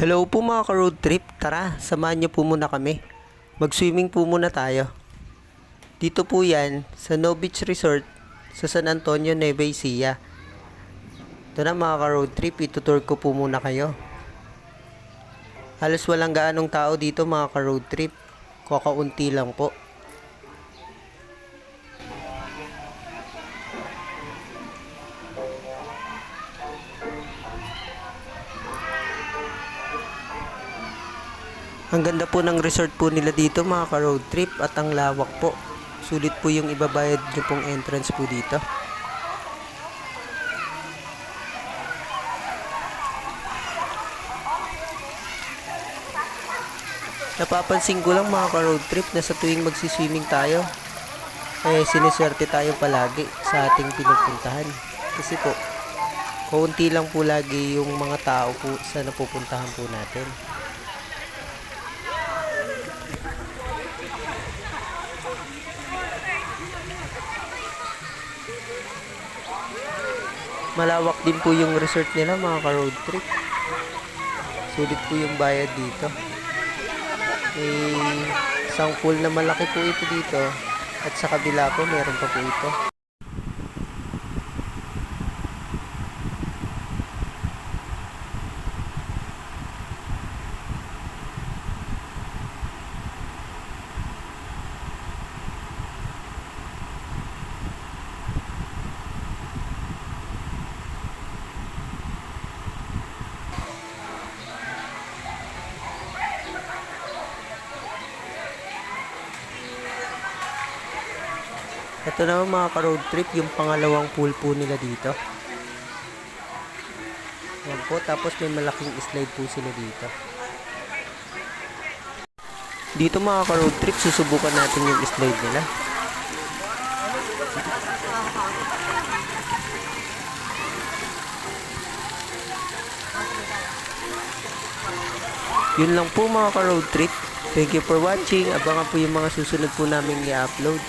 Hello po mga ka-road trip, tara, samahan niyo po muna kami. Mag-swimming po muna tayo. Dito po yan, sa No Beach Resort, sa San Antonio, Nueva Ecija. Ito na mga ka-road trip, itutour ko po muna kayo. Halos walang gaanong tao dito mga ka-road trip, kakaunti lang po. Ang ganda po ng resort po nila dito mga ka-road trip at ang lawak po. Sulit po yung ibabayad nyo pong entrance po dito. Napapansin ko lang mga ka-road trip na sa tuwing magsiswimming tayo, siniswerte tayo palagi sa ating pinupuntahan. Kasi po, kaunti lang po lagi yung mga tao po sa napupuntahan po natin. Malawak din po yung resort nila mga ka-road trip. Sulit po yung bayad dito. Isang pool na malaki po ito dito. At sa kabila po meron pa po ito. Ito naman mga ka-road trip, yung pangalawang pool po nila dito. Yan po, tapos may malaking slide po sila dito. Dito mga ka-road trip, susubukan natin yung slide nila. Yun lang po mga ka-road trip. Thank you for watching. Abangan po yung mga susunod po namin i-upload.